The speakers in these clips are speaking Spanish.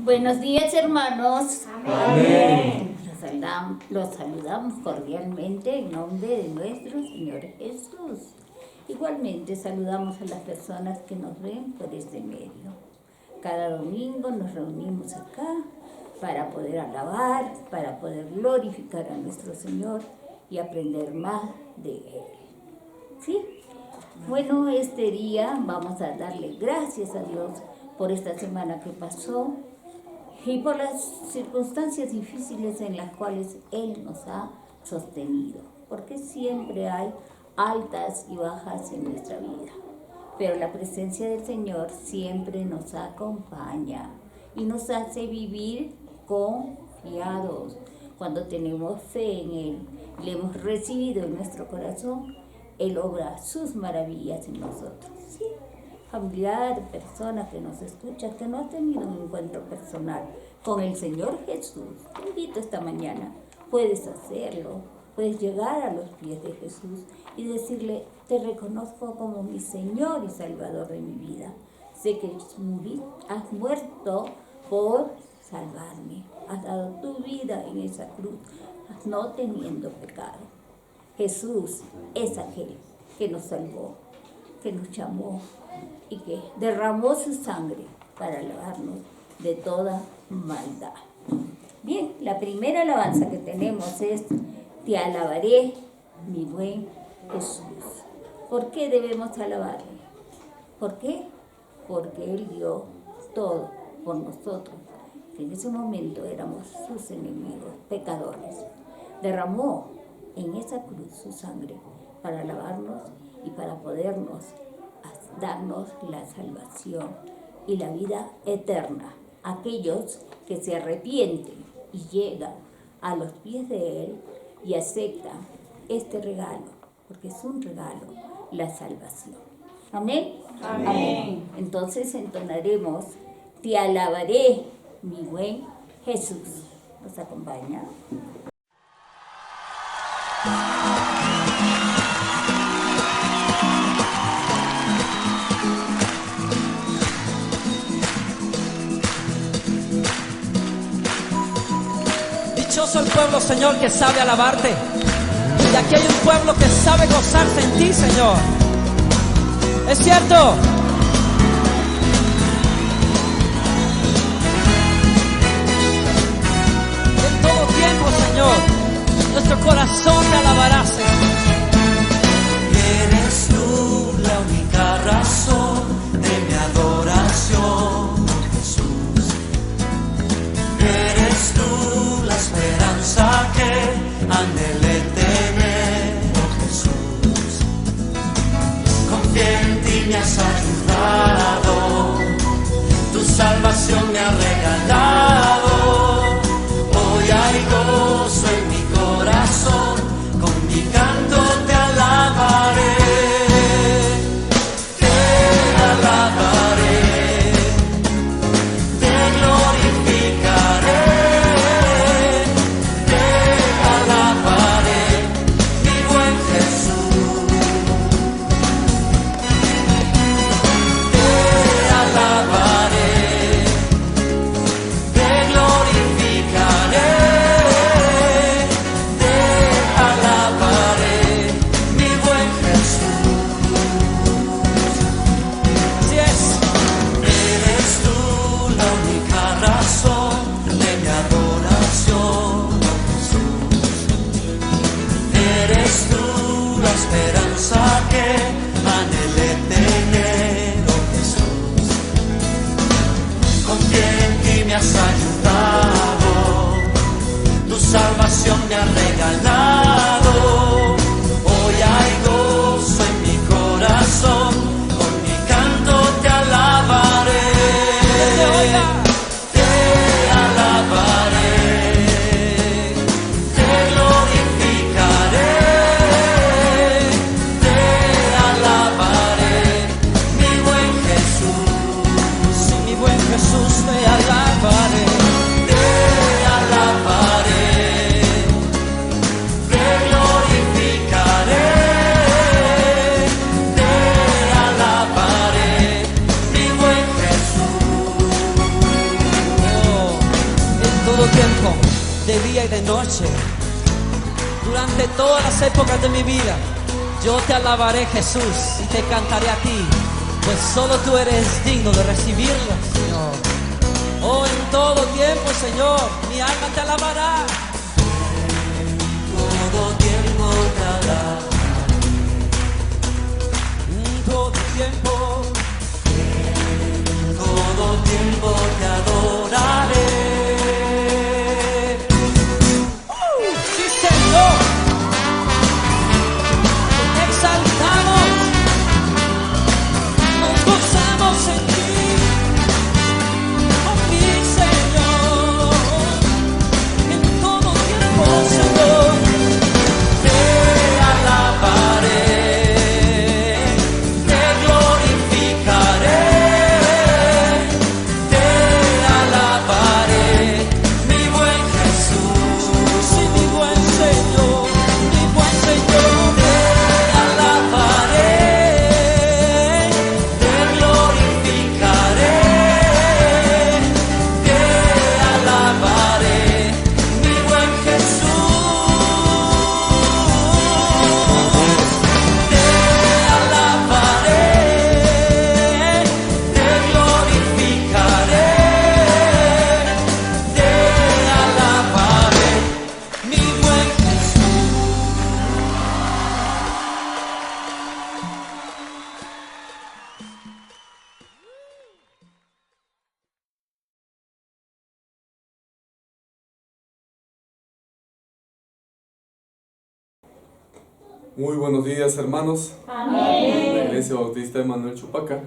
Buenos días, hermanos. Amén. Los saludamos cordialmente en nombre de nuestro Señor Jesús. Igualmente saludamos a las personas que nos ven por este medio. Cada domingo nos reunimos acá para poder alabar, para poder glorificar a nuestro Señor y aprender más de Él. ¿Sí? Bueno, este día vamos a darle gracias a Dios por esta semana que pasó y por las circunstancias difíciles en las cuales Él nos ha sostenido, porque siempre hay altas y bajas en nuestra vida, pero la presencia del Señor siempre nos acompaña y nos hace vivir confiados. Cuando tenemos fe en Él, le hemos recibido en nuestro corazón, Él obra sus maravillas en nosotros. ¿Sí? Familiar, persona que nos escucha, que no ha tenido un encuentro personal con el Señor Jesús, te invito esta mañana, puedes hacerlo, puedes llegar a los pies de Jesús y decirle: te reconozco como mi Señor y Salvador de mi vida. Sé que has muerto por salvarme, has dado tu vida en esa cruz, no teniendo pecado. Jesús es aquel que nos salvó, que nos llamó y que derramó su sangre para lavarnos de toda maldad. Bien, la primera alabanza que tenemos es: te alabaré, mi buen Jesús. ¿Por qué debemos alabarle? ¿Por qué? Porque Él dio todo por nosotros, que en ese momento éramos sus enemigos, pecadores. Derramó en esa cruz su sangre para lavarnos y para podernos darnos la salvación y la vida eterna. Aquellos que se arrepienten y llegan a los pies de Él y aceptan este regalo, porque es un regalo, la salvación. ¿Amén? Amén. Amén. Entonces entonaremos: te alabaré, mi buen Jesús. ¿Nos acompaña? Dichoso el pueblo, Señor, que sabe alabarte. Y aquí hay un pueblo que sabe gozarse en ti, Señor. Es cierto. En todo tiempo, Señor, nuestro corazón te alabará, Señor. Eres tú la única razón de mi adoración, Jesús. Eres tú la esperanza que anhelé tener, oh Jesús. Confío en ti, me has ayudado, tu salvación me ha regalado. Hoy hay gozo en mi corazón, con mi canto te alabaré. Te alabaré, te glorificaré. Te alabaré, mi buen Jesús. Te alabaré, te glorificaré. Te alabaré, mi buen Jesús. Así es. Eres tú la única razón de mi adoración, oh Jesús. Eres tú la esperanza que anhelé tener, oh Jesús. Confío en ti, me has ayudado, tu salvación me ha regalado. Hoy hay gozo en mi corazón, con mi canto te alabaré. Te oiga. Te alabaré, te glorificaré. Te alabaré, mi buen Jesús. Sí, mi buen Jesús, te alabaré. Te alabaré, te de día y de noche. Durante todas las épocas de mi vida, yo te alabaré, Jesús, y te cantaré a ti, pues solo tú eres digno de recibirlo, Señor. Oh, en todo tiempo, Señor, mi alma te alabará. Todo tiempo te alabaré. Todo tiempo. Todo tiempo te adoraré. Sí, Señor. Te exaltamos. Nos gozamos en ti. Oh, mi Señor. En todo tiempo, Señor. Te alabaré. Te glorificaré. Te alabaré, mi buen Jesús. Sí, mi buen Señor, mi buen Señor. Te alabaré, te glorificaré, te alabaré, mi buen Jesús. Te alabaré, te glorificaré, te alabaré, mi buen Jesús. Muy buenos días, hermanos. Amén. La Iglesia Bautista Emanuel Chupaca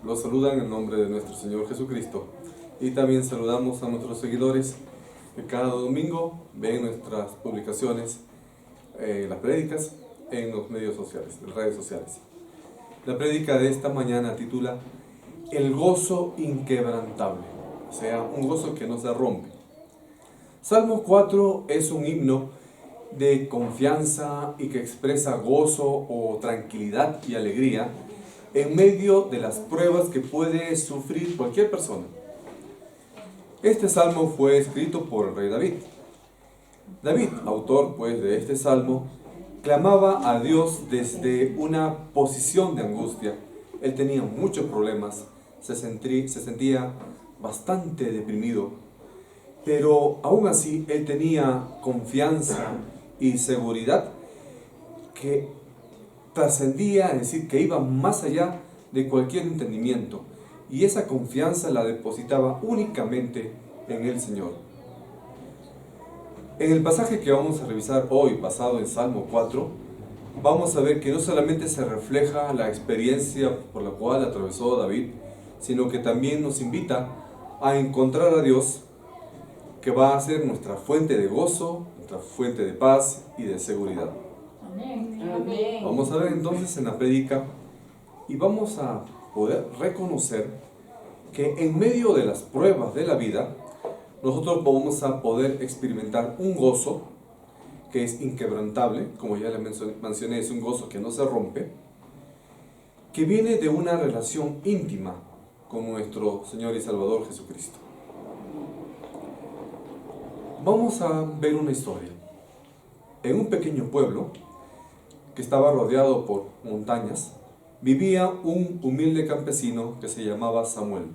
los saluda en el nombre de nuestro Señor Jesucristo. Y también saludamos a nuestros seguidores que cada domingo ven nuestras publicaciones, las prédicas en los medios sociales, en redes sociales. La prédica de esta mañana titula El gozo inquebrantable, o sea, un gozo que no se rompe. Salmo 4 es un himno de confianza y que expresa gozo o tranquilidad y alegría en medio de las pruebas que puede sufrir cualquier persona. Este salmo fue escrito por el rey David. David, autor pues de este salmo, clamaba a Dios desde una posición de angustia. Él tenía muchos problemas, se sentía bastante deprimido, pero aún así él tenía confianza y seguridad que trascendía, es decir, que iba más allá de cualquier entendimiento, y esa confianza la depositaba únicamente en el Señor. En el pasaje que vamos a revisar hoy, basado en Salmo 4, vamos a ver que no solamente se refleja la experiencia por la cual atravesó David, sino que también nos invita a encontrar a Dios, que va a ser nuestra fuente de gozo, nuestra fuente de paz y de seguridad. Amén. Amén. Vamos a ver entonces en la prédica y vamos a poder reconocer que en medio de las pruebas de la vida, nosotros vamos a poder experimentar un gozo que es inquebrantable, como ya le mencioné, es un gozo que no se rompe, que viene de una relación íntima con nuestro Señor y Salvador Jesucristo. Vamos a ver una historia. En un pequeño pueblo que estaba rodeado por montañas, vivía un humilde campesino que se llamaba Samuel.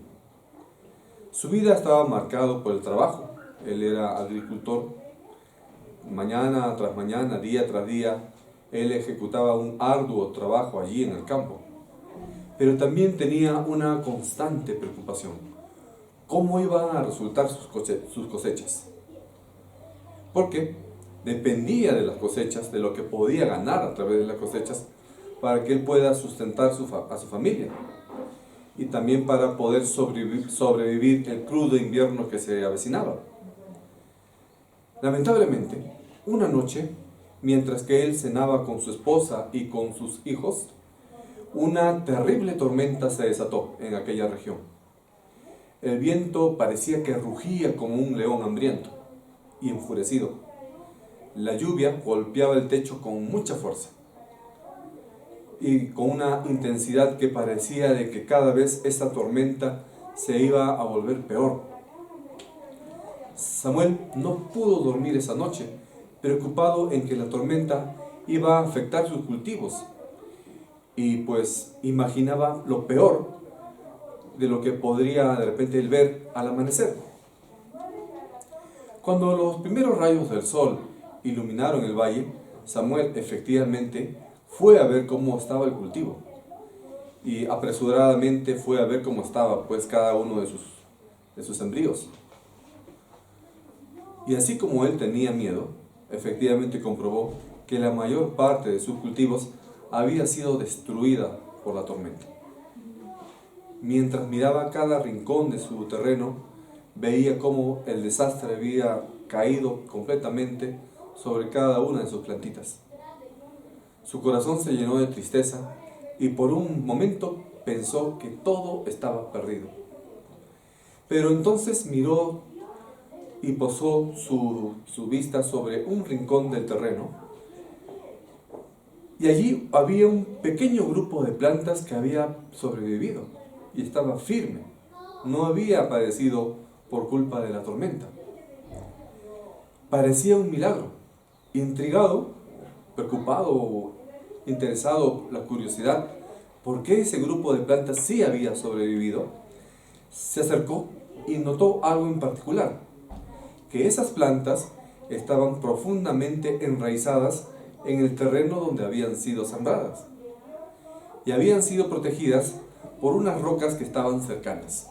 Su vida estaba marcado por el trabajo. Él era agricultor. Mañana tras mañana, día tras día, él ejecutaba un arduo trabajo allí en el campo. Pero también tenía una constante preocupación: ¿cómo iban a resultar sus cosechas? Porque dependía de las cosechas, de lo que podía ganar a través de las cosechas, para que él pueda sustentar a su familia y también para poder sobrevivir el crudo invierno que se avecinaba. Lamentablemente, una noche, mientras que él cenaba con su esposa y con sus hijos, una terrible tormenta se desató en aquella región. El viento parecía que rugía como un león hambriento y enfurecido. La lluvia golpeaba el techo con mucha fuerza y con una intensidad que parecía de que cada vez esta tormenta se iba a volver peor. Samuel no pudo dormir esa noche, preocupado en que la tormenta iba a afectar sus cultivos. Y pues imaginaba lo peor de lo que podría de repente él ver al amanecer. Cuando los primeros rayos del sol iluminaron el valle, Samuel efectivamente fue a ver cómo estaba el cultivo. Y apresuradamente fue a ver cómo estaba pues cada uno de sus sembríos. Y así como él tenía miedo, efectivamente comprobó que la mayor parte de sus cultivos había sido destruida por la tormenta. Mientras miraba cada rincón de su terreno, veía cómo el desastre había caído completamente sobre cada una de sus plantitas. Su corazón se llenó de tristeza y por un momento pensó que todo estaba perdido. Pero entonces miró y posó su vista sobre un rincón del terreno, y allí había un pequeño grupo de plantas que había sobrevivido y estaba firme. No había padecido por culpa de la tormenta. Parecía un milagro. Intrigado, preocupado, interesado, la curiosidad, ¿por qué ese grupo de plantas sí había sobrevivido? Se acercó y notó algo en particular, que esas plantas estaban profundamente enraizadas en el terreno donde habían sido sembradas y habían sido protegidas por unas rocas que estaban cercanas.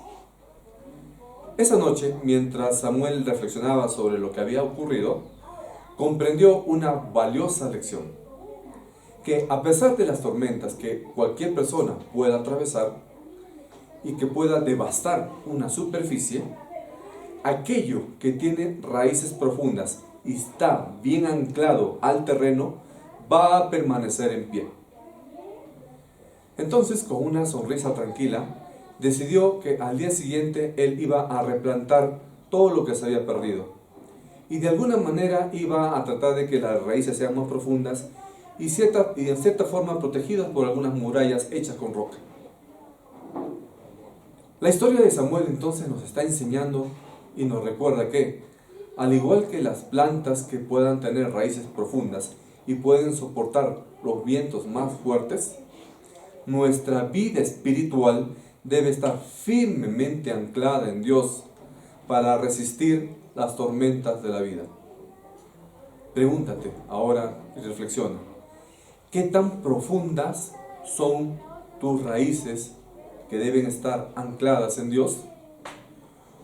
Esa noche, mientras Samuel reflexionaba sobre lo que había ocurrido, comprendió una valiosa lección, que a pesar de las tormentas que cualquier persona pueda atravesar y que pueda devastar una superficie, aquello que tiene raíces profundas y está bien anclado al terreno va a permanecer en pie. Entonces, con una sonrisa tranquila, decidió que al día siguiente él iba a replantar todo lo que se había perdido y de alguna manera iba a tratar de que las raíces sean más profundas y en cierta forma protegidas por algunas murallas hechas con roca. La historia de Samuel entonces nos está enseñando y nos recuerda que, al igual que las plantas que puedan tener raíces profundas y pueden soportar los vientos más fuertes, nuestra vida espiritual debe estar firmemente anclada en Dios para resistir las tormentas de la vida. Pregúntate ahora y reflexiona, ¿qué tan profundas son tus raíces que deben estar ancladas en Dios?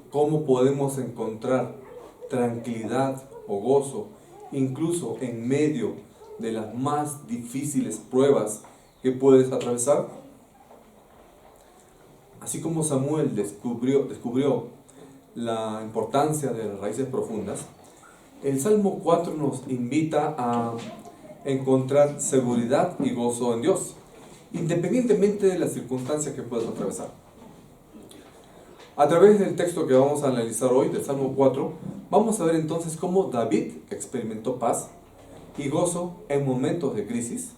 ¿Cómo podemos encontrar tranquilidad o gozo incluso en medio de las más difíciles pruebas que puedes atravesar? Así como Samuel descubrió la importancia de las raíces profundas, el Salmo 4 nos invita a encontrar seguridad y gozo en Dios, independientemente de las circunstancias que puedas atravesar. A través del texto que vamos a analizar hoy, del Salmo 4, vamos a ver entonces cómo David experimentó paz y gozo en momentos de crisis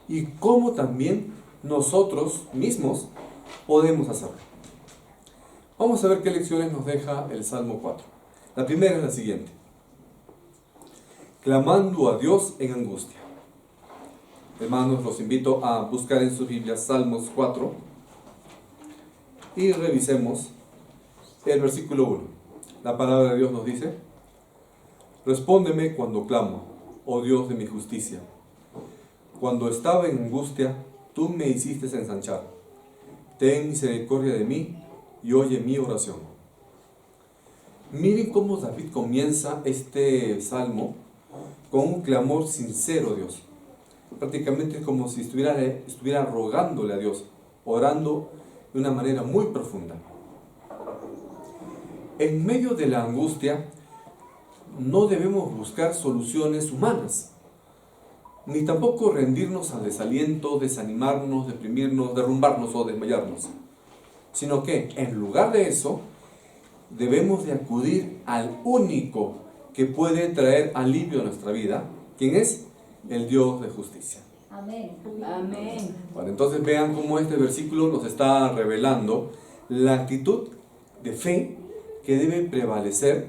y cómo también nosotros mismos podemos hacerlo. Vamos a ver qué lecciones nos deja el Salmo 4. La primera es la siguiente: clamando a Dios en angustia. Hermanos, los invito a buscar en sus Biblias Salmos 4 y revisemos el versículo 1. La palabra de Dios nos dice: respóndeme cuando clamo, oh Dios de mi justicia. Cuando estaba en angustia, tú me hiciste ensanchar. Ten misericordia de mí y oye mi oración. Miren cómo David comienza este salmo con un clamor sincero a Dios. Prácticamente es como si estuviera rogándole a Dios, orando de una manera muy profunda. En medio de la angustia, no debemos buscar soluciones humanas, ni tampoco rendirnos al desaliento, desanimarnos, deprimirnos, derrumbarnos o desmayarnos, sino que en lugar de eso, debemos de acudir al único que puede traer alivio a nuestra vida, quien es el Dios de justicia. Amén. Amén. Bueno, entonces vean cómo este versículo nos está revelando la actitud de fe que debe prevalecer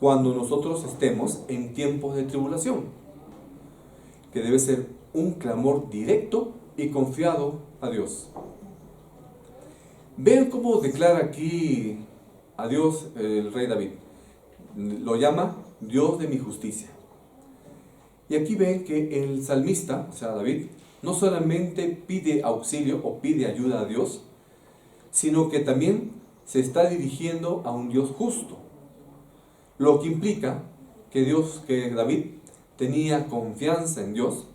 cuando nosotros estemos en tiempos de tribulación, que debe ser un clamor directo y confiado a Dios. Vean cómo declara aquí a Dios el rey David. Lo llama Dios de mi justicia. Y aquí ven que el salmista, o sea David, no solamente pide auxilio o pide ayuda a Dios, sino que también se está dirigiendo a un Dios justo. Lo que implica que David tenía confianza en Dios,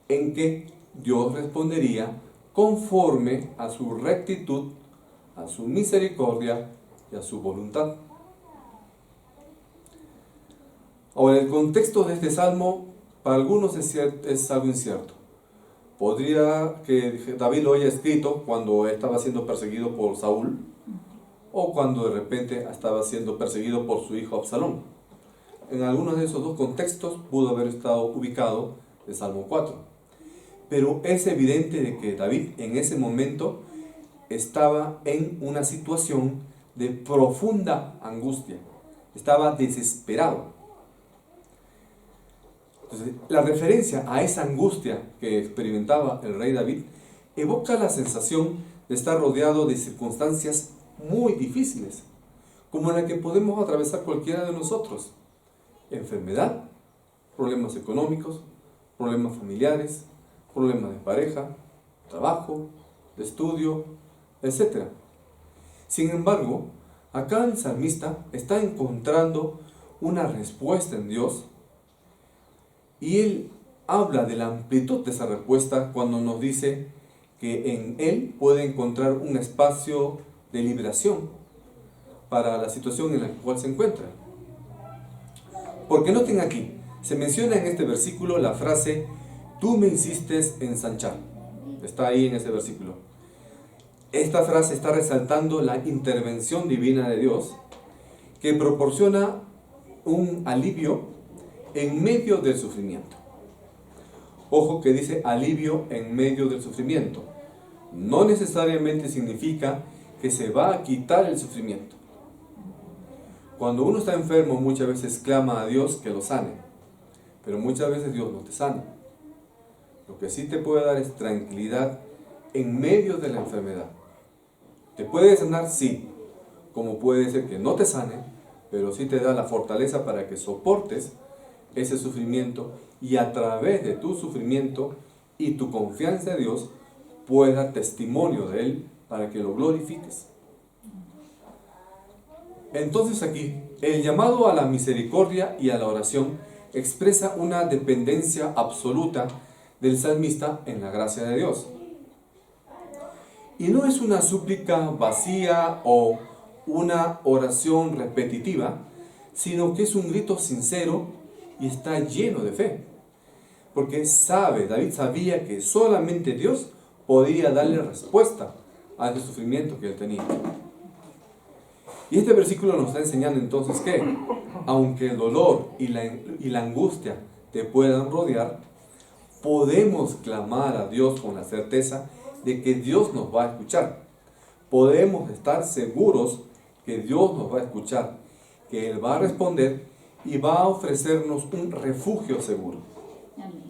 en que Dios respondería conforme a su rectitud, a su misericordia y a su voluntad. Ahora, el contexto de este salmo para algunos es algo incierto. Podría que David lo haya escrito cuando estaba siendo perseguido por Saúl, o cuando de repente estaba siendo perseguido por su hijo Absalón. En algunos de esos dos contextos pudo haber estado ubicado el Salmo 4. Pero es evidente de que David en ese momento estaba en una situación de profunda angustia. Estaba desesperado. Entonces, la referencia a esa angustia que experimentaba el rey David evoca la sensación de estar rodeado de circunstancias muy difíciles, como la que podemos atravesar cualquiera de nosotros. Enfermedad, problemas económicos, problemas familiares, problemas de pareja, trabajo, de estudio, etc. Sin embargo, acá el salmista está encontrando una respuesta en Dios, y él habla de la amplitud de esa respuesta cuando nos dice que en él puede encontrar un espacio de liberación para la situación en la cual se encuentra. Porque noten aquí, se menciona en este versículo la frase, tú me hiciste ensanchar. Está ahí en ese versículo. Esta frase está resaltando la intervención divina de Dios, que proporciona un alivio en medio del sufrimiento. Ojo que dice alivio en medio del sufrimiento. No necesariamente significa que se va a quitar el sufrimiento. Cuando uno está enfermo, muchas veces clama a Dios que lo sane, pero muchas veces Dios no te sana. Lo que sí te puede dar es tranquilidad en medio de la enfermedad. ¿Te puede sanar? Sí. Como puede ser que no te sane, pero sí te da la fortaleza para que soportes ese sufrimiento, y a través de tu sufrimiento y tu confianza en Dios pueda dar testimonio de Él para que lo glorifiques. Entonces aquí, el llamado a la misericordia y a la oración expresa una dependencia absoluta del salmista en la gracia de Dios. Y no es una súplica vacía o una oración repetitiva, sino que es un grito sincero y está lleno de fe. Porque David sabía que solamente Dios podía darle respuesta a ese sufrimiento que él tenía. Y este versículo nos está enseñando entonces que, aunque el dolor y la angustia te puedan rodear, podemos clamar a Dios con la certeza de que Dios nos va a escuchar. Podemos estar seguros que Dios nos va a escuchar, que Él va a responder y va a ofrecernos un refugio seguro. Amén.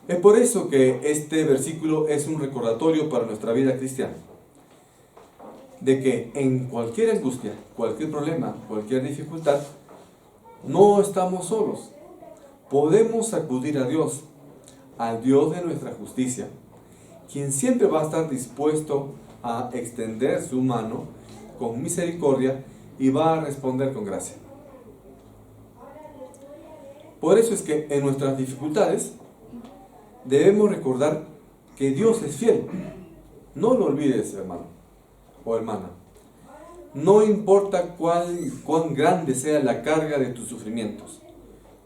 Es por eso que este versículo es un recordatorio para nuestra vida cristiana, de que en cualquier angustia, cualquier problema, cualquier dificultad, no estamos solos. Podemos acudir a Dios, al Dios de nuestra justicia, quien siempre va a estar dispuesto a extender su mano con misericordia y va a responder con gracia. Por eso es que en nuestras dificultades debemos recordar que Dios es fiel. No lo olvides, hermano o hermana. No importa cuán grande sea la carga de tus sufrimientos.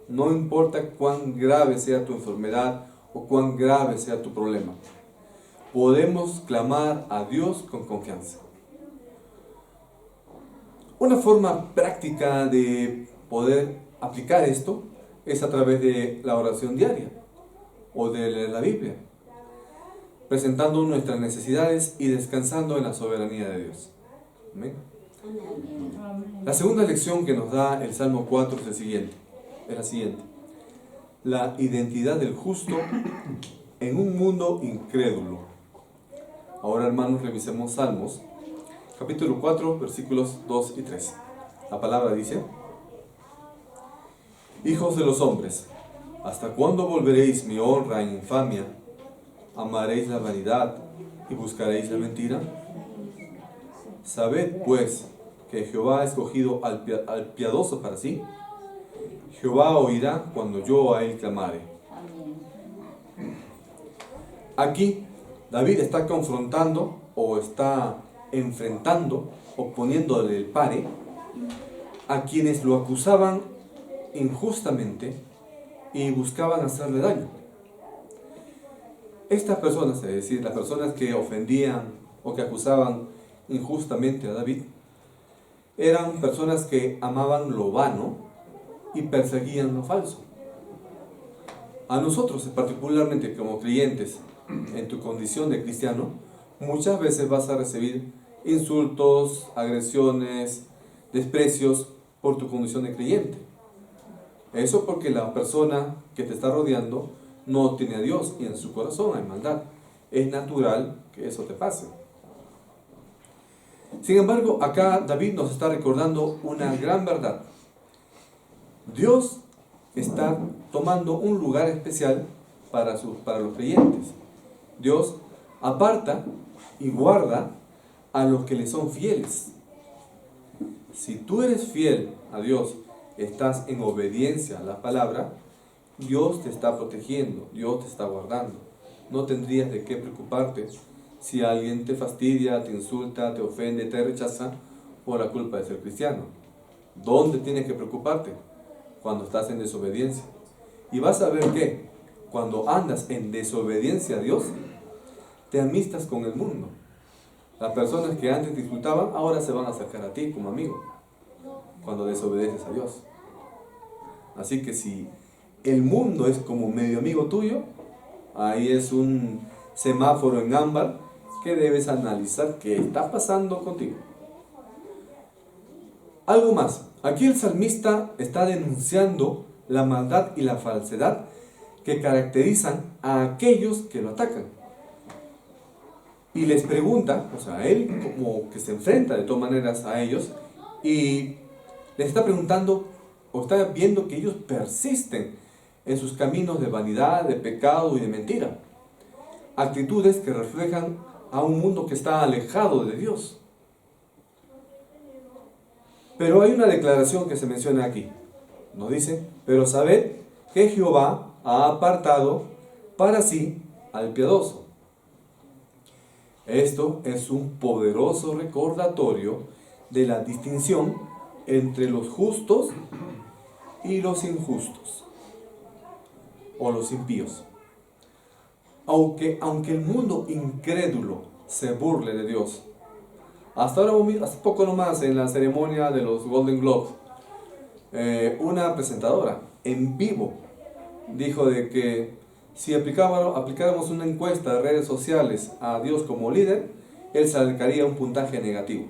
No importa cuán grave sea tu enfermedad o cuán grave sea tu problema. Podemos clamar a Dios con confianza. Una forma práctica de poder aplicar esto es a través de la oración diaria o de leer la Biblia, presentando nuestras necesidades y descansando en la soberanía de Dios. ¿Amén? La segunda lección que nos da el Salmo 4 es la siguiente. La identidad del justo en un mundo incrédulo. Ahora, hermanos, revisemos Salmos, capítulo 4, versículos 2 y 3. La palabra dice: Hijos de los hombres, ¿hasta cuándo volveréis mi honra en infamia? ¿Amaréis la vanidad y buscaréis la mentira? Sabed, pues, que Jehová ha escogido al piadoso para sí. Jehová oirá cuando yo a él clamare. Aquí David está confrontando o está enfrentando o poniéndole el pare a quienes lo acusaban injustamente y buscaban hacerle daño. Estas personas, es decir, las personas que ofendían o que acusaban injustamente a David, eran personas que amaban lo vano y perseguían lo falso. A nosotros, particularmente como creyentes, en tu condición de cristiano, muchas veces vas a recibir insultos, agresiones, desprecios por tu condición de creyente. Eso porque la persona que te está rodeando no tiene a Dios y en su corazón hay maldad. Es natural que eso te pase. Sin embargo, acá David nos está recordando una gran verdad. Dios está tomando un lugar especial para los creyentes. Dios aparta y guarda a los que le son fieles. Si tú eres fiel a Dios, estás en obediencia a la palabra, Dios te está protegiendo, Dios te está guardando. No tendrías de qué preocuparte si alguien te fastidia, te insulta, te ofende, te rechaza por la culpa de ser cristiano. ¿Dónde tienes que preocuparte? Cuando estás en desobediencia. Y vas a ver que cuando andas en desobediencia a Dios, te amistas con el mundo. Las personas que antes te insultaban, ahora se van a acercar a ti como amigo, cuando desobedeces a Dios. Así que si el mundo es como medio amigo tuyo, ahí es un semáforo en ámbar que debes analizar qué está pasando contigo. Algo más. Aquí el salmista está denunciando la maldad y la falsedad que caracterizan a aquellos que lo atacan. Y les pregunta, o sea, él como que se enfrenta de todas maneras a ellos y les está preguntando o está viendo que ellos persisten en sus caminos de vanidad, de pecado y de mentira. Actitudes que reflejan a un mundo que está alejado de Dios. Pero hay una declaración que se menciona aquí. Nos dice: pero sabed que Jehová ha apartado para sí al piadoso. Esto es un poderoso recordatorio de la distinción entre los justos y los injustos, o los impíos. Aunque el mundo incrédulo se burle de Dios. Hace poco nomás, en la ceremonia de los Golden Globes, una presentadora en vivo dijo de que si aplicáramos una encuesta de redes sociales a Dios como líder, él sacaría un puntaje negativo.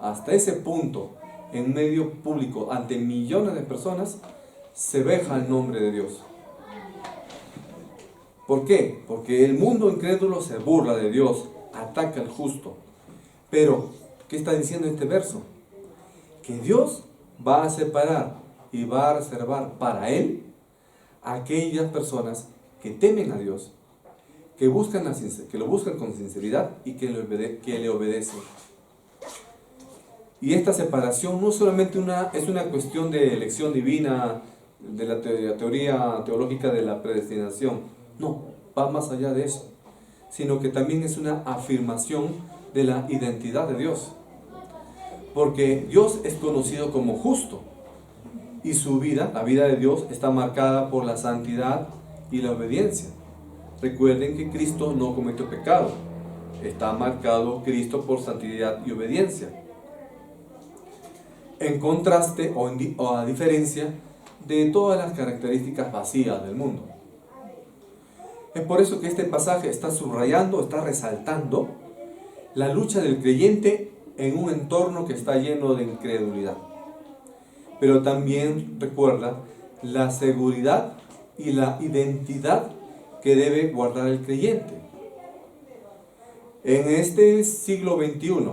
Hasta ese punto, en medio público, ante millones de personas, se veja el nombre de Dios. ¿Por qué? Porque el mundo incrédulo se burla de Dios, ataca al justo. Pero, ¿qué está diciendo este verso? Que Dios va a separar y va a reservar para Él a aquellas personas que temen a Dios, que lo buscan con sinceridad y que le obedecen. Y esta separación no solamente es una cuestión de elección divina, de la teoría teológica de la predestinación. No, va más allá de eso, sino que también es una afirmación de la identidad de Dios. Porque Dios es conocido como justo y su vida, la vida de Dios, está marcada por la santidad y la obediencia. Recuerden que Cristo no cometió pecado. Está marcado Cristo por santidad y obediencia. En contraste o a diferencia de todas las características vacías del mundo. Es por eso que este pasaje está subrayando, está resaltando la lucha del creyente en un entorno que está lleno de incredulidad. Pero también recuerda la seguridad y la identidad que debe guardar el creyente. En este siglo XXI,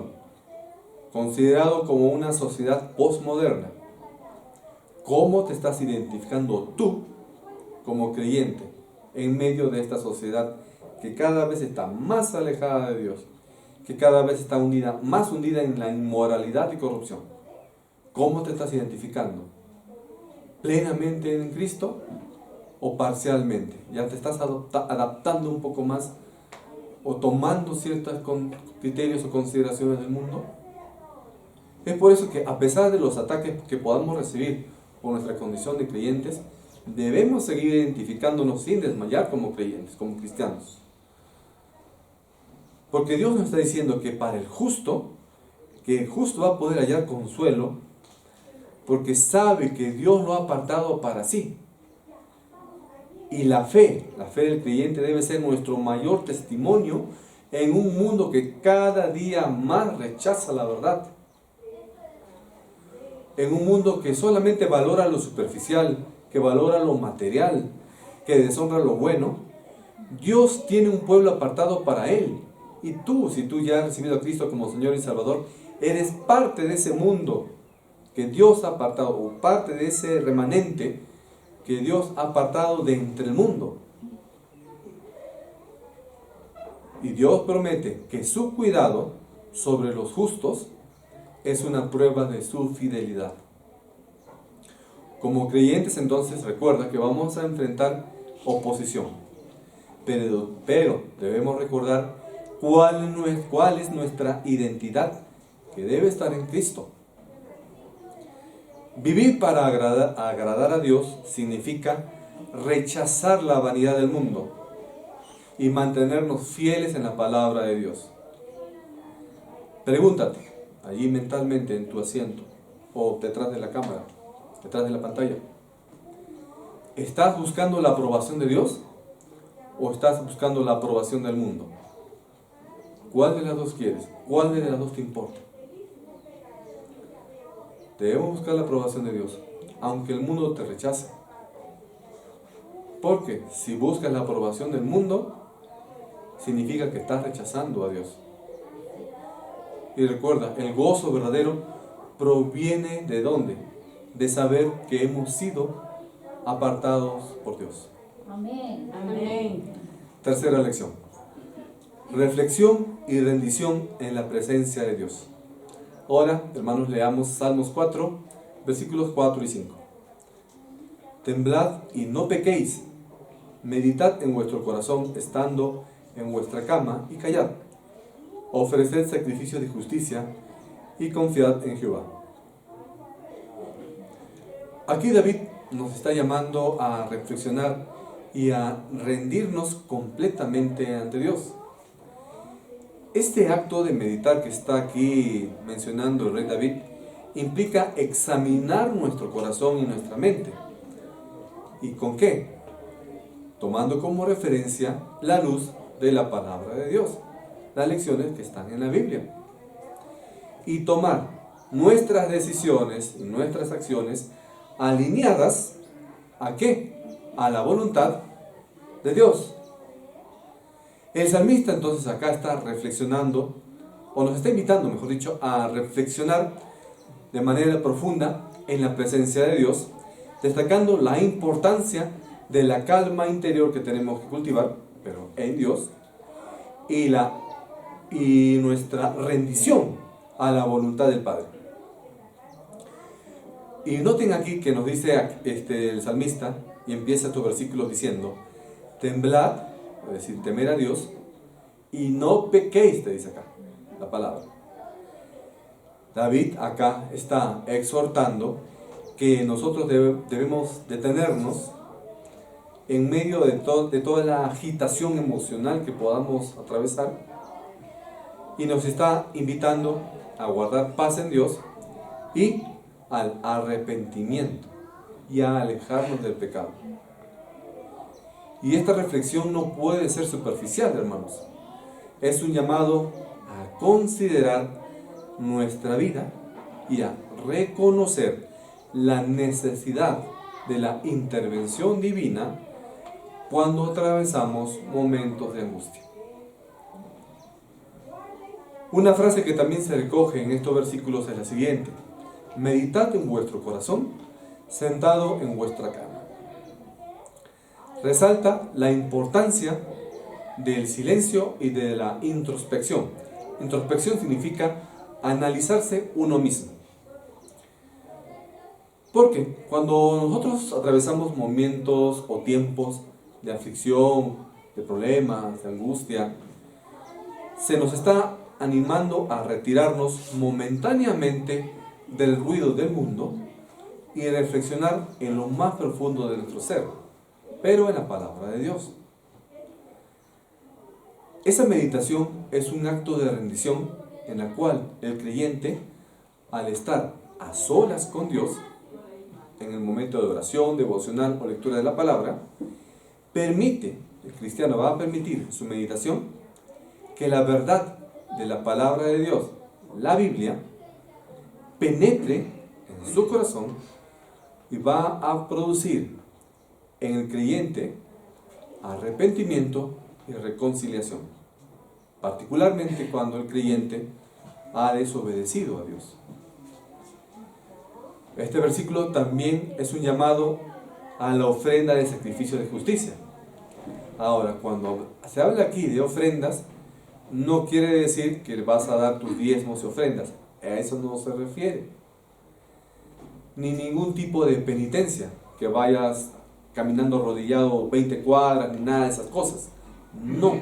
considerado como una sociedad postmoderna, ¿cómo te estás identificando tú como creyente en medio de esta sociedad que cada vez está más alejada de Dios, que cada vez está más hundida en la inmoralidad y corrupción? ¿Cómo te estás identificando? ¿Plenamente en Cristo o parcialmente? ¿Ya te estás adaptando un poco más o tomando ciertos criterios o consideraciones del mundo? Es por eso que, a pesar de los ataques que podamos recibir por nuestra condición de creyentes, debemos seguir identificándonos sin desmayar como creyentes, como cristianos. Porque Dios nos está diciendo que para el justo, que el justo va a poder hallar consuelo, porque sabe que Dios lo ha apartado para sí. Y la fe del creyente debe ser nuestro mayor testimonio en un mundo que cada día más rechaza la verdad. En un mundo que solamente valora lo superficial, que valora lo material, que deshonra lo bueno. Dios tiene un pueblo apartado para Él. Y tú, si tú ya has recibido a Cristo como Señor y Salvador, eres parte de ese mundo que Dios ha apartado, o parte de ese remanente que Dios ha apartado de entre el mundo. Y Dios promete que su cuidado sobre los justos es una prueba de su fidelidad. Como creyentes, entonces, recuerda que vamos a enfrentar oposición. Pero debemos recordar cuál es nuestra identidad, que debe estar en Cristo. Vivir para agradar a Dios significa rechazar la vanidad del mundo y mantenernos fieles en la palabra de Dios. Pregúntate, allí mentalmente en tu asiento o detrás de la cámara, detrás de la pantalla, ¿estás buscando la aprobación de Dios o estás buscando la aprobación del mundo? ¿Cuál de las dos quieres? ¿Cuál de las dos te importa? Debemos buscar la aprobación de Dios, aunque el mundo te rechace. Porque si buscas la aprobación del mundo, significa que estás rechazando a Dios. Y recuerda, el gozo verdadero proviene ¿de dónde? De saber que hemos sido apartados por Dios. Amén. Amén. Tercera lección. Reflexión y rendición en la presencia de Dios. Ahora, hermanos, leamos Salmos 4, versículos 4 y 5. Temblad y no pequéis. Meditad en vuestro corazón estando en vuestra cama y callad. Ofreced sacrificio de justicia y confiad en Jehová. Aquí David nos está llamando a reflexionar y a rendirnos completamente ante Dios. Este acto de meditar que está aquí mencionando el rey David implica examinar nuestro corazón y nuestra mente. ¿Y con qué? Tomando como referencia la luz de la palabra de Dios, las lecciones que están en la Biblia. Y tomar nuestras decisiones y nuestras acciones alineadas ¿a qué? A la voluntad de Dios. El salmista entonces acá está reflexionando, o nos está invitando, mejor dicho, a reflexionar de manera profunda en la presencia de Dios, destacando la importancia de la calma interior que tenemos que cultivar, pero en Dios, y nuestra rendición a la voluntad del Padre. Y noten aquí que nos dice el salmista, y empieza estos versículos diciendo, temblad, es decir, temer a Dios, y no pequéis, te dice acá la palabra. David acá está exhortando que nosotros debemos detenernos en medio de toda la agitación emocional que podamos atravesar, y nos está invitando a guardar paz en Dios y al arrepentimiento y a alejarnos del pecado. Y esta reflexión no puede ser superficial, hermanos. Es un llamado a considerar nuestra vida y a reconocer la necesidad de la intervención divina cuando atravesamos momentos de angustia. Una frase que también se recoge en estos versículos es la siguiente: meditad en vuestro corazón, sentado en vuestra cama. Resalta la importancia del silencio y de la introspección. Introspección significa analizarse uno mismo. Porque cuando nosotros atravesamos momentos o tiempos de aflicción, de problemas, de angustia, se nos está animando a retirarnos momentáneamente del ruido del mundo y reflexionar en lo más profundo de nuestro ser, pero en la palabra de Dios. Esa meditación es un acto de rendición en la cual el creyente, al estar a solas con Dios, en el momento de oración, devocional o lectura de la palabra, el cristiano va a permitir en su meditación que la verdad de la palabra de Dios, la Biblia, penetre en su corazón y va a producir en el creyente arrepentimiento y reconciliación, particularmente cuando el creyente ha desobedecido a Dios. Este versículo también es un llamado a la ofrenda de sacrificio de justicia. Ahora, cuando se habla aquí de ofrendas, no quiere decir que vas a dar tus diezmos y ofrendas. A eso no se refiere. Ni ningún tipo de penitencia, que vayas caminando arrodillado 20 cuadras, ni nada de esas cosas. No.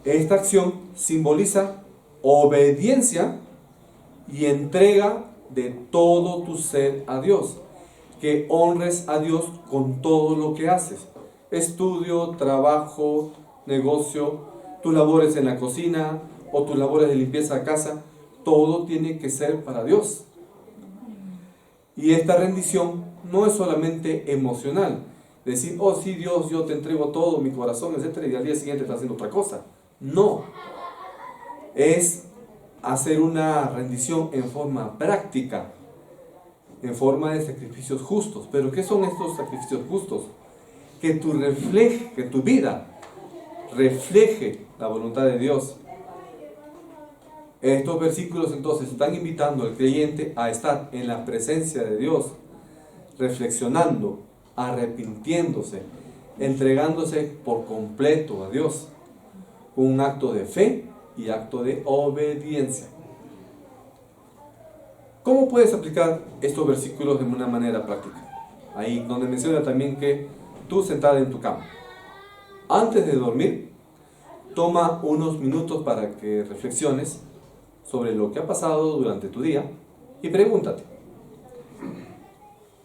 Esta acción simboliza obediencia y entrega de todo tu ser a Dios. Que honres a Dios con todo lo que haces. Estudio, trabajo, negocio, tus labores en la cocina o tus labores de limpieza de casa, todo tiene que ser para Dios. Y esta rendición no es solamente emocional, decir, oh sí Dios, yo te entrego todo, mi corazón, etc., y al día siguiente estás haciendo otra cosa. No, es hacer una rendición en forma práctica, en forma de sacrificios justos. ¿Pero qué son estos sacrificios justos? Que tu vida refleje la voluntad de Dios. Estos versículos entonces están invitando al creyente a estar en la presencia de Dios, reflexionando, arrepintiéndose, entregándose por completo a Dios. Un acto de fe y acto de obediencia. ¿Cómo puedes aplicar estos versículos de una manera práctica? Ahí donde menciona también que tú sentada en tu cama, antes de dormir, toma unos minutos para que reflexiones sobre lo que ha pasado durante tu día y pregúntate: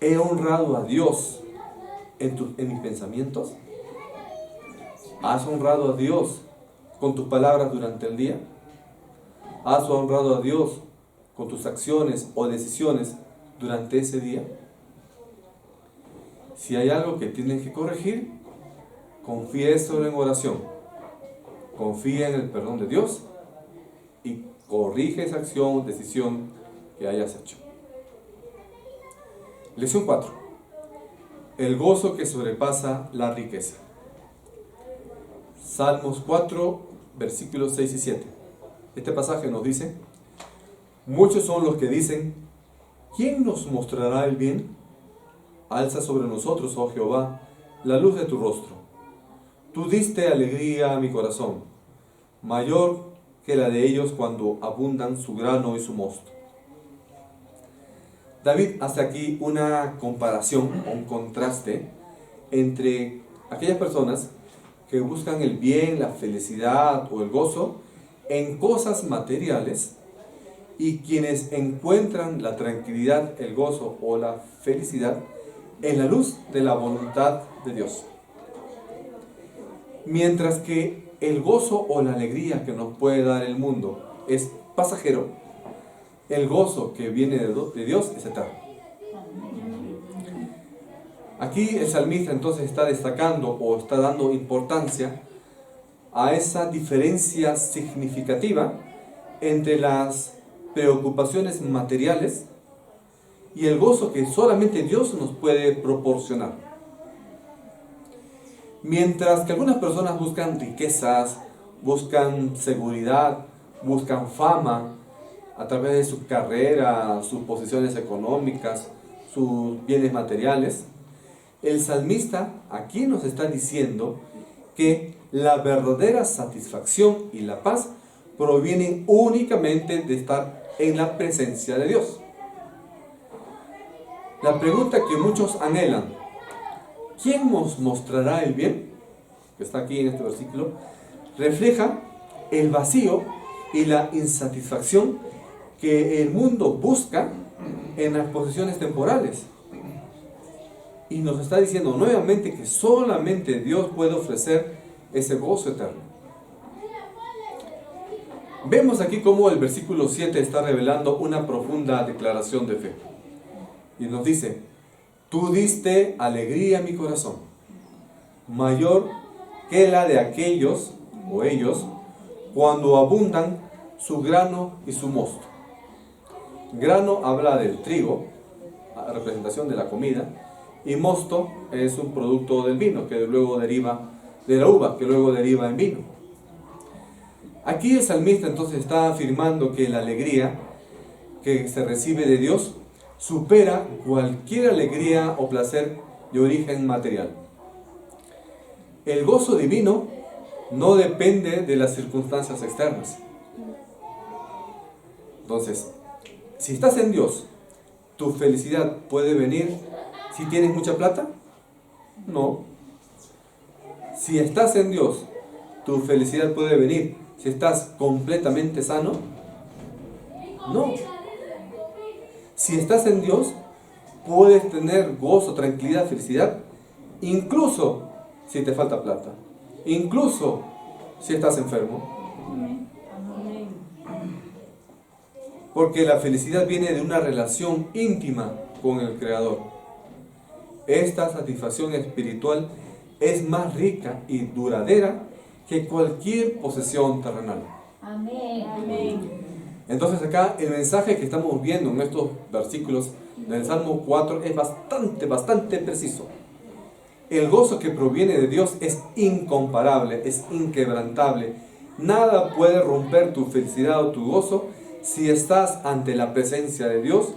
¿he honrado a Dios en mis pensamientos? ¿Has honrado a Dios con tus palabras durante el día? ¿Has honrado a Dios con tus acciones o decisiones durante ese día? Si hay algo que tienes que corregir, confiésalo en oración. Confía en el perdón de Dios y corrige esa acción o decisión que hayas hecho. Lección 4. El gozo que sobrepasa la riqueza. Salmos 4, versículos 6 y 7. Este pasaje nos dice: muchos son los que dicen, ¿quién nos mostrará el bien? Alza sobre nosotros, oh Jehová, la luz de tu rostro. Tú diste alegría a mi corazón, mayor que la de ellos cuando abundan su grano y su mosto. David hace aquí una comparación, un contraste entre aquellas personas que buscan el bien, la felicidad o el gozo en cosas materiales y quienes encuentran la tranquilidad, el gozo o la felicidad en la luz de la voluntad de Dios. Mientras que el gozo o la alegría que nos puede dar el mundo es pasajero, el gozo que viene de Dios es eterno. Aquí el salmista entonces está destacando o está dando importancia a esa diferencia significativa entre las preocupaciones materiales y el gozo que solamente Dios nos puede proporcionar. Mientras que algunas personas buscan riquezas, buscan seguridad, buscan fama a través de su carrera, sus posiciones económicas, sus bienes materiales, el salmista aquí nos está diciendo que la verdadera satisfacción y la paz provienen únicamente de estar en la presencia de Dios. La pregunta que muchos anhelan, ¿quién nos mostrará el bien?, que está aquí en este versículo, refleja el vacío y la insatisfacción que el mundo busca en las posesiones temporales. Y nos está diciendo nuevamente que solamente Dios puede ofrecer ese gozo eterno. Vemos aquí cómo el versículo 7 está revelando una profunda declaración de fe. Y nos dice: tú diste alegría a mi corazón, mayor que la de aquellos o ellos cuando abundan su grano y su mosto. Grano habla del trigo, representación de la comida, y mosto es un producto del vino que luego deriva de la uva, que luego deriva en vino. Aquí el salmista entonces está afirmando que la alegría que se recibe de Dios supera cualquier alegría o placer de origen material. El gozo divino no depende de las circunstancias externas. Entonces, si estás en Dios, ¿tu felicidad puede venir si tienes mucha plata? No. Si estás en Dios, ¿tu felicidad puede venir si estás completamente sano? No. Si estás en Dios, puedes tener gozo, tranquilidad, felicidad, incluso si te falta plata, incluso si estás enfermo. Porque la felicidad viene de una relación íntima con el Creador. Esta satisfacción espiritual es más rica y duradera que cualquier posesión terrenal. Amén. Amén. Entonces acá el mensaje que estamos viendo en estos versículos del Salmo 4 es bastante preciso. El gozo que proviene de Dios es incomparable, es inquebrantable. Nada puede romper tu felicidad o tu gozo si estás ante la presencia de Dios,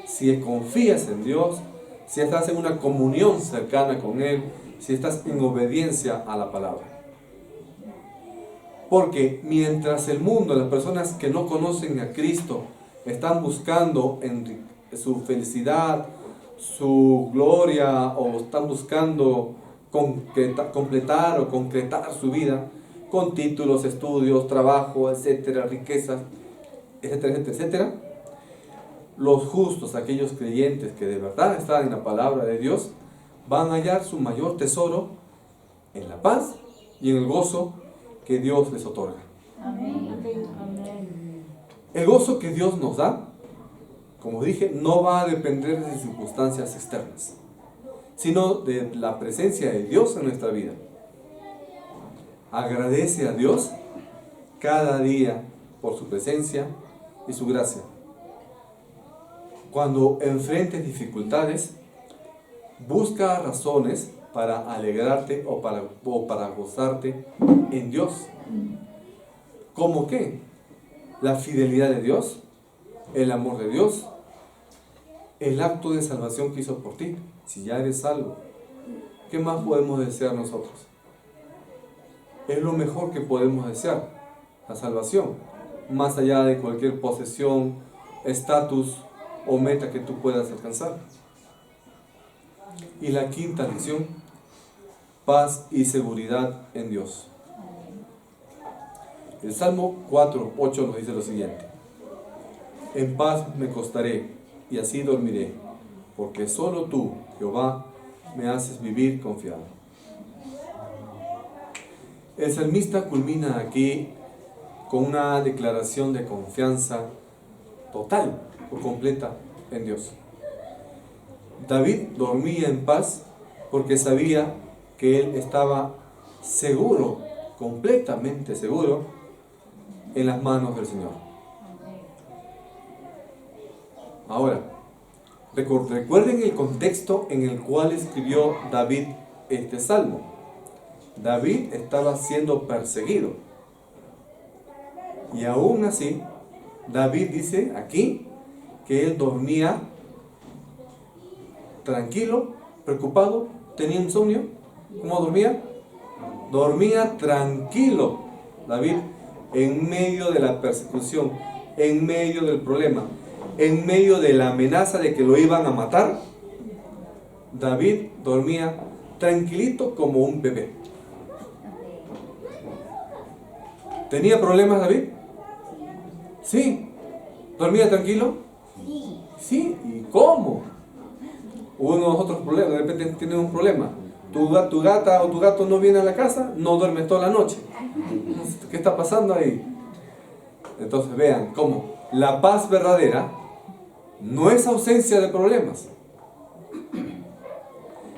si confías en Dios, si estás en una comunión cercana con Él, si estás en obediencia a la palabra. Porque mientras el mundo, las personas que no conocen a Cristo, están buscando su felicidad, su gloria, o están buscando completar o concretar su vida con títulos, estudios, trabajo, etcétera, riquezas, etcétera, etcétera, etcétera, los justos, aquellos creyentes que de verdad están en la palabra de Dios, van a hallar su mayor tesoro en la paz y en el gozo que Dios les otorga. Amén. Amén. El gozo que Dios nos da, como dije, no va a depender de circunstancias externas, sino de la presencia de Dios en nuestra vida. Agradece a Dios cada día por su presencia y su gracia. Cuando enfrentes dificultades, busca razones para alegrarte o para gozarte en Dios. ¿Cómo qué? La fidelidad de Dios, el amor de Dios, el acto de salvación que hizo por ti. Si ya eres salvo, ¿qué más podemos desear nosotros? Es lo mejor que podemos desear, la salvación, más allá de cualquier posesión, estatus o meta que tú puedas alcanzar. Y la quinta lección: paz y seguridad en Dios. El Salmo 4:8 nos dice lo siguiente: en paz me acostaré y así dormiré, porque solo tú, Jehová, me haces vivir confiado. El salmista culmina aquí con una declaración de confianza total o completa en Dios. David dormía en paz porque sabía que él estaba seguro, completamente seguro, en las manos del Señor. Ahora, recuerden el contexto en el cual escribió David este salmo. David estaba siendo perseguido. Y aún así, David dice aquí que él dormía tranquilo, preocupado, tenía insomnio. ¿Cómo dormía? Dormía tranquilo, David, en medio de la persecución, en medio del problema, en medio de la amenaza de que lo iban a matar. David dormía tranquilito como un bebé. ¿Tenía problemas David? Sí. ¿Dormía tranquilo? Sí. ¿Y cómo? Hubo unos otros problemas, de repente tienes un problema. Tu gata o tu gato no viene a la casa, no duerme toda la noche. ¿Qué está pasando ahí? Entonces vean cómo la paz verdadera no es ausencia de problemas,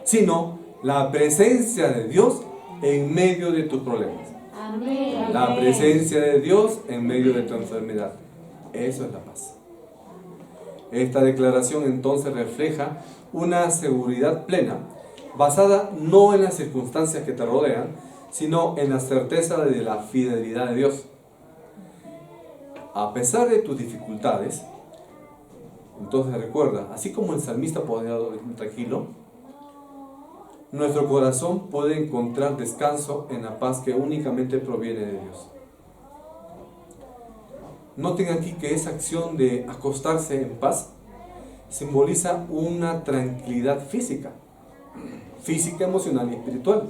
sino la presencia de Dios en medio de tus problemas. Amén. La presencia de Dios en medio de tu enfermedad. Eso es la paz. Esta declaración entonces refleja una seguridad plena, basada no en las circunstancias que te rodean, sino en la certeza de la fidelidad de Dios. A pesar de tus dificultades, entonces recuerda, así como el salmista podía dormir tranquilo, nuestro corazón puede encontrar descanso en la paz que únicamente proviene de Dios. Noten aquí que esa acción de acostarse en paz simboliza una tranquilidad física, emocional y espiritual,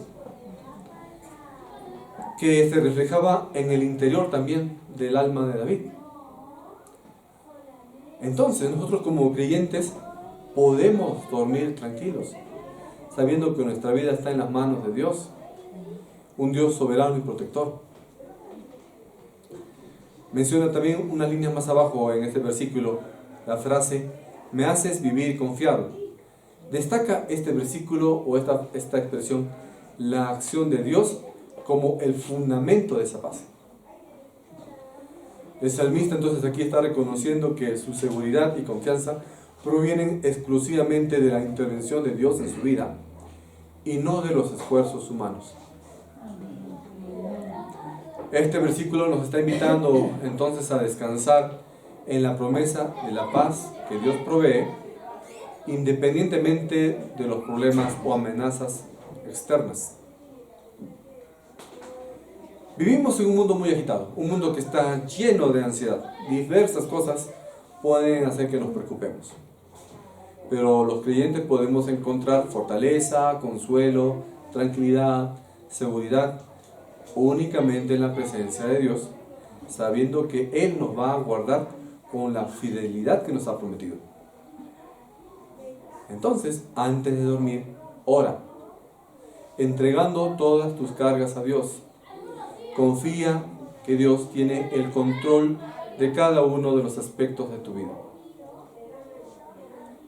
que se reflejaba en el interior también del alma de David. Entonces nosotros como creyentes podemos dormir tranquilos, sabiendo que nuestra vida está en las manos de Dios, un Dios soberano y protector. Menciona también unas líneas más abajo en este versículo la frase, me haces vivir confiado. Destaca este versículo o esta expresión, la acción de Dios como el fundamento de esa paz. El salmista entonces aquí está reconociendo que su seguridad y confianza provienen exclusivamente de la intervención de Dios en su vida y no de los esfuerzos humanos. Este versículo nos está invitando entonces a descansar en la promesa de la paz que Dios provee, independientemente de los problemas o amenazas externas. Vivimos en un mundo muy agitado, un mundo que está lleno de ansiedad. Diversas cosas pueden hacer que nos preocupemos. Pero los creyentes podemos encontrar fortaleza, consuelo, tranquilidad, seguridad, únicamente en la presencia de Dios, sabiendo que Él nos va a guardar con la fidelidad que nos ha prometido. Entonces, antes de dormir, ora, entregando todas tus cargas a Dios. Confía que Dios tiene el control de cada uno de los aspectos de tu vida.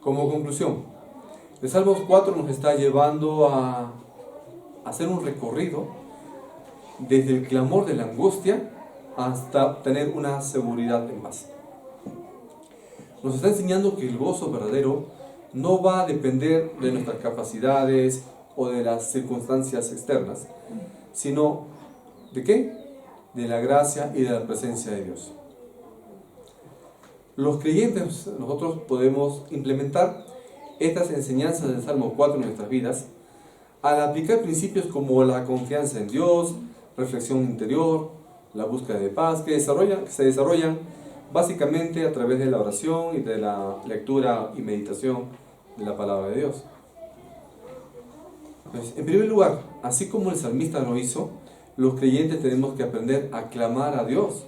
Como conclusión, el Salmos 4 nos está llevando a hacer un recorrido desde el clamor de la angustia hasta tener una seguridad en paz. Nos está enseñando que el gozo verdadero no va a depender de nuestras capacidades o de las circunstancias externas, sino ¿de qué? De la gracia y de la presencia de Dios. Los creyentes, nosotros podemos implementar estas enseñanzas del Salmo 4 en nuestras vidas al aplicar principios como la confianza en Dios, reflexión interior, la búsqueda de paz, que se desarrollan básicamente a través de la oración y de la lectura y meditación de la palabra de Dios. Entonces, en primer lugar, así como el salmista lo hizo, los creyentes tenemos que aprender a clamar a Dios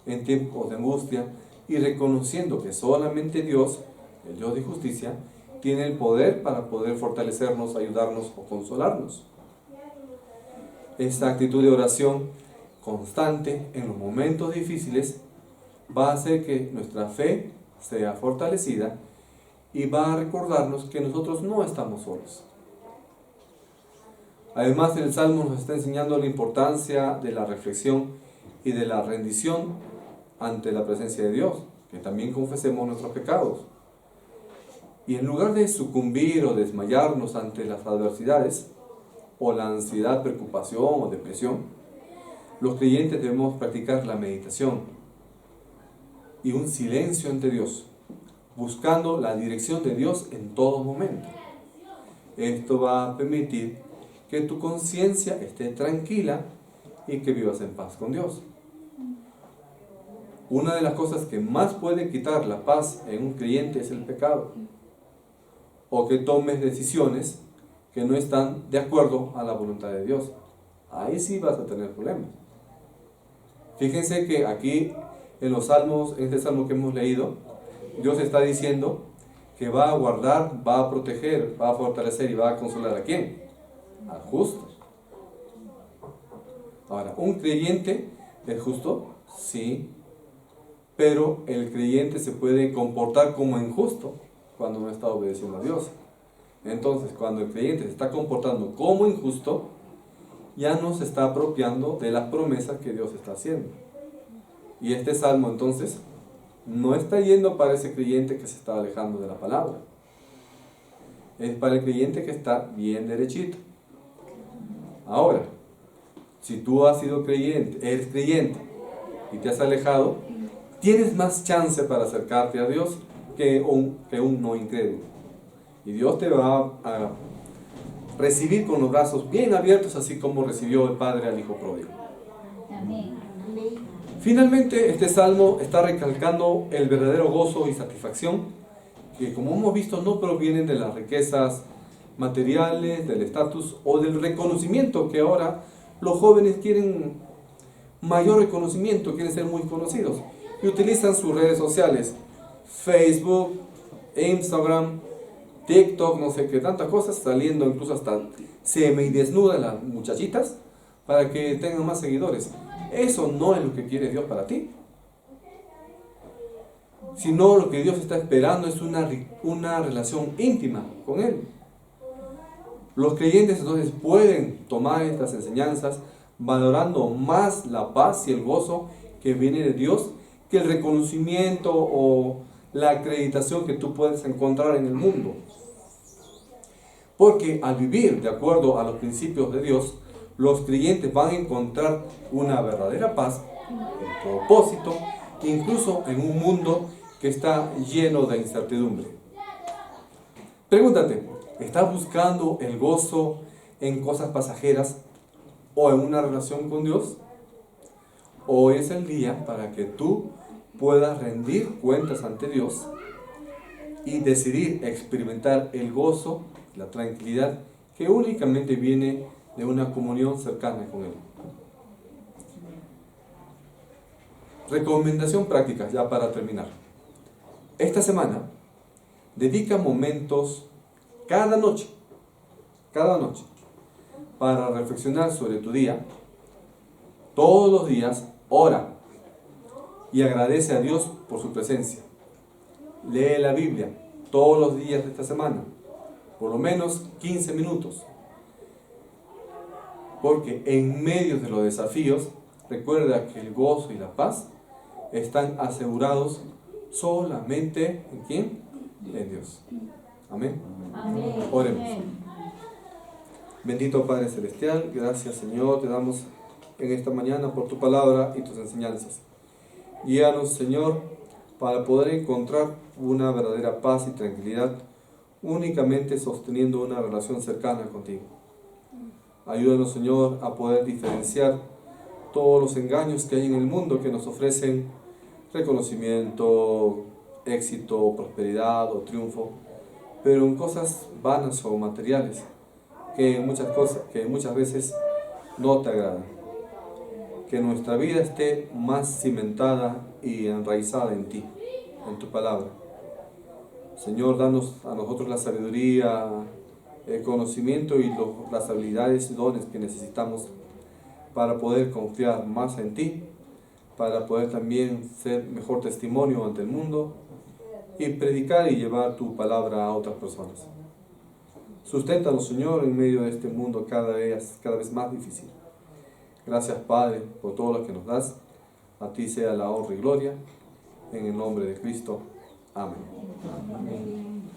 en tiempos de angustia y reconociendo que solamente Dios, el Dios de justicia, tiene el poder para poder fortalecernos, ayudarnos o consolarnos. Esta actitud de oración constante en los momentos difíciles va a hacer que nuestra fe sea fortalecida y va a recordarnos que nosotros no estamos solos. Además, el Salmo nos está enseñando la importancia de la reflexión y de la rendición ante la presencia de Dios, que también confesemos nuestros pecados. Y en lugar de sucumbir o desmayarnos ante las adversidades, o la ansiedad, preocupación o depresión, los creyentes debemos practicar la meditación y un silencio ante Dios, buscando la dirección de Dios en todo momento. Esto va a permitir que tu conciencia esté tranquila y que vivas en paz con Dios. Una de las cosas que más puede quitar la paz en un creyente es el pecado, o que tomes decisiones que no están de acuerdo a la voluntad de Dios. Ahí sí vas a tener problemas. Fíjense que aquí en los salmos, en este salmo que hemos leído, Dios está diciendo que va a guardar, va a proteger, va a fortalecer y va a consolar ¿a quién? Al justo. Ahora, ¿un creyente es justo? Sí, pero el creyente se puede comportar como injusto cuando no está obedeciendo a Dios. Entonces, cuando el creyente se está comportando como injusto, ya no se está apropiando de las promesas que Dios está haciendo. Y este salmo entonces no está yendo para ese creyente que se está alejando de la palabra. Es para el creyente que está bien derechito. Ahora, si tú has sido creyente, eres creyente y te has alejado, tienes más chance para acercarte a Dios que un no incrédulo. Y Dios te va a recibir con los brazos bien abiertos, así como recibió el Padre al Hijo pródigo. Amén. Finalmente, este salmo está recalcando el verdadero gozo y satisfacción que, como hemos visto, no provienen de las riquezas materiales, del estatus o del reconocimiento, que ahora los jóvenes quieren mayor reconocimiento, quieren ser muy conocidos y utilizan sus redes sociales, Facebook, Instagram, TikTok, no sé qué, tantas cosas, saliendo incluso hasta semidesnudas las muchachitas para que tengan más seguidores. Eso no es lo que quiere Dios para ti, sino lo que Dios está esperando es una relación íntima con Él. Los creyentes entonces pueden tomar estas enseñanzas valorando más la paz y el gozo que viene de Dios que el reconocimiento o la acreditación que tú puedes encontrar en el mundo. Porque al vivir de acuerdo a los principios de Dios, los creyentes van a encontrar una verdadera paz, un propósito, incluso en un mundo que está lleno de incertidumbre. Pregúntate, ¿estás buscando el gozo en cosas pasajeras o en una relación con Dios? Hoy es el día para que tú puedas rendir cuentas ante Dios y decidir experimentar el gozo, la tranquilidad que únicamente viene de una comunión cercana con Él. Recomendación práctica, ya para terminar. Esta semana, dedica momentos cada noche, para reflexionar sobre tu día. Todos los días, ora y agradece a Dios por su presencia. Lee la Biblia todos los días de esta semana, por lo menos 15 minutos. Porque en medio de los desafíos, recuerda que el gozo y la paz están asegurados solamente ¿en quién? En Dios. Amén. Amén. Oremos. Bendito Padre Celestial, gracias Señor, te damos en esta mañana por tu palabra y tus enseñanzas. Guíanos Señor para poder encontrar una verdadera paz y tranquilidad únicamente sosteniendo una relación cercana contigo. Ayúdanos Señor a poder diferenciar todos los engaños que hay en el mundo que nos ofrecen reconocimiento, éxito, prosperidad o triunfo, pero en cosas vanas o materiales que muchas veces no te agradan. Que nuestra vida esté más cimentada y enraizada en ti, en tu palabra. Señor, danos a nosotros la sabiduría, el conocimiento y las habilidades y dones que necesitamos para poder confiar más en ti, para poder también ser mejor testimonio ante el mundo y predicar y llevar tu palabra a otras personas. Susténtanos, Señor, en medio de este mundo cada vez más difícil. Gracias, Padre, por todo lo que nos das. A ti sea la honra y gloria. En el nombre de Cristo. Amén. Amén.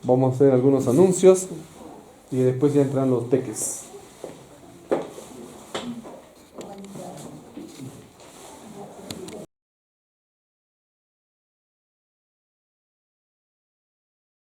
Vamos a hacer algunos anuncios y después ya entran los peques.